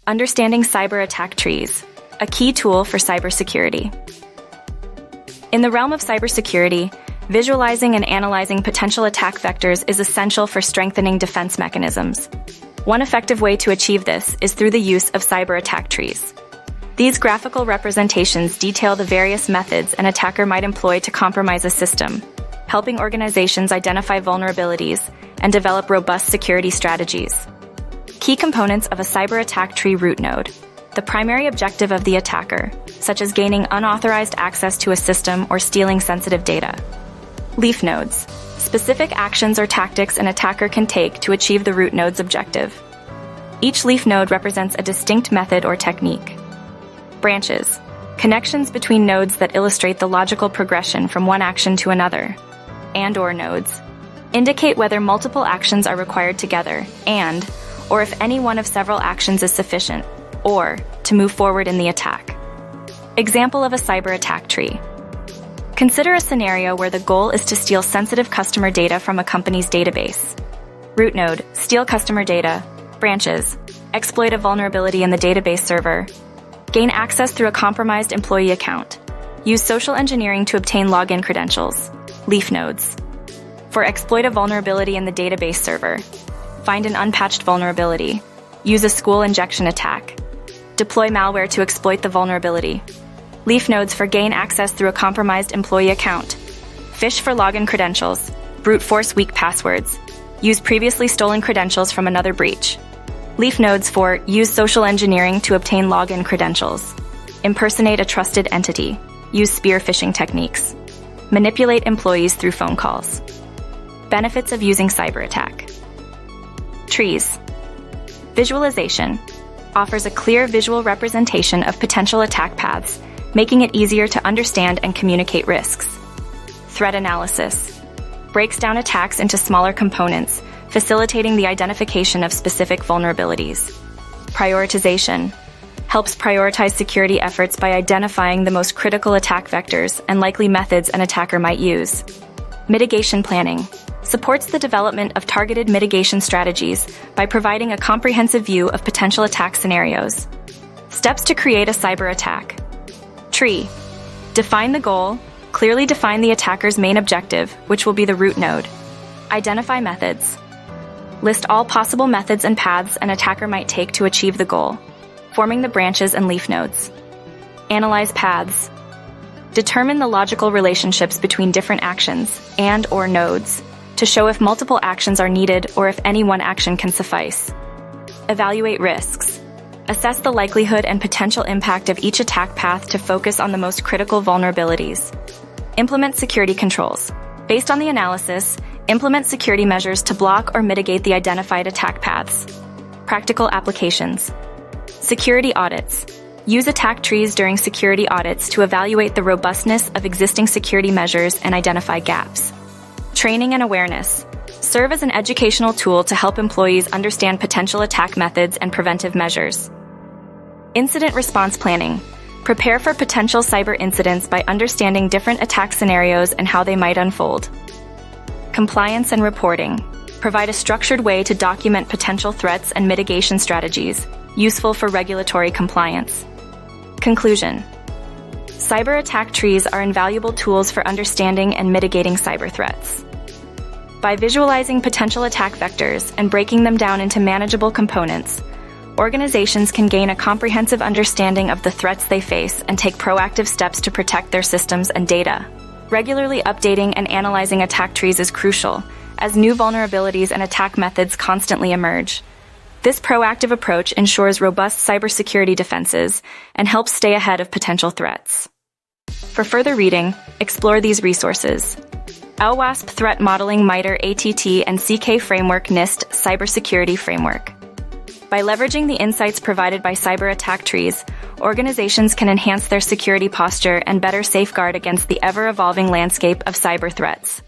Understanding cyber attack trees, a key tool for cybersecurity. In the realm of cybersecurity, visualizing and analyzing potential attack vectors is essential for strengthening defense mechanisms. One effective way to achieve this is through the use of cyber attack trees. These graphical representations detail the various methods an attacker might employ to compromise a system, helping organizations identify vulnerabilities and develop robust security strategies. Key components of a cyber attack tree root node. The primary objective of the attacker, such as gaining unauthorized access to a system or stealing sensitive data. Leaf nodes. Specific actions or tactics an attacker can take to achieve the root node's objective. Each leaf node represents a distinct method or technique. Branches. Connections between nodes that illustrate the logical progression from one action to another. And/or nodes indicate whether multiple actions are required together or if any one of several actions is sufficient, or to move forward in the attack. Example of a cyber attack tree. Consider a scenario where the goal is to steal sensitive customer data from a company's database. Root node, steal customer data. Branches, exploit a vulnerability in the database server. Gain access through a compromised employee account. Use social engineering to obtain login credentials. Leaf nodes. For exploit a vulnerability in the database server. Find an unpatched vulnerability. Use a school injection attack. Deploy malware to exploit the vulnerability. Leaf nodes for gain access through a compromised employee account. Phish for login credentials. Brute force weak passwords. Use previously stolen credentials from another breach. Leaf nodes for use social engineering to obtain login credentials. Impersonate a trusted entity. Use spear phishing techniques. Manipulate employees through phone calls. Benefits of using cyber attack. Trees. Visualization offers a clear visual representation of potential attack paths, making it easier to understand and communicate risks. Threat analysis breaks down attacks into smaller components, facilitating the identification of specific vulnerabilities. Prioritization helps prioritize security efforts by identifying the most critical attack vectors and likely methods an attacker might use. Mitigation planning supports the development of targeted mitigation strategies by providing a comprehensive view of potential attack scenarios. Steps to create a cyber attack. Tree. Define the goal, clearly define the attacker's main objective, which will be the root node. Identify methods. List all possible methods and paths an attacker might take to achieve the goal, forming the branches and leaf nodes. Analyze paths. Determine the logical relationships between different actions and/or nodes to show if multiple actions are needed or if any one action can suffice. Evaluate risks. Assess the likelihood and potential impact of each attack path to focus on the most critical vulnerabilities. Implement security controls. Based on the analysis, implement security measures to block or mitigate the identified attack paths. Practical applications. Security audits. Use attack trees during security audits to evaluate the robustness of existing security measures and identify gaps. Training and awareness. Serve as an educational tool to help employees understand potential attack methods and preventive measures. Incident response planning. Prepare for potential cyber incidents by understanding different attack scenarios and how they might unfold. Compliance and reporting. Provide a structured way to document potential threats and mitigation strategies, useful for regulatory compliance. Conclusion. Cyber attack trees are invaluable tools for understanding and mitigating cyber threats. By visualizing potential attack vectors and breaking them down into manageable components, organizations can gain a comprehensive understanding of the threats they face and take proactive steps to protect their systems and data. Regularly updating and analyzing attack trees is crucial, as new vulnerabilities and attack methods constantly emerge. This proactive approach ensures robust cybersecurity defenses and helps stay ahead of potential threats. For further reading, explore these resources. OWASP Threat Modeling MITRE ATT and CK Framework NIST Cybersecurity Framework. By leveraging the insights provided by cyber attack trees, organizations can enhance their security posture and better safeguard against the ever-evolving landscape of cyber threats.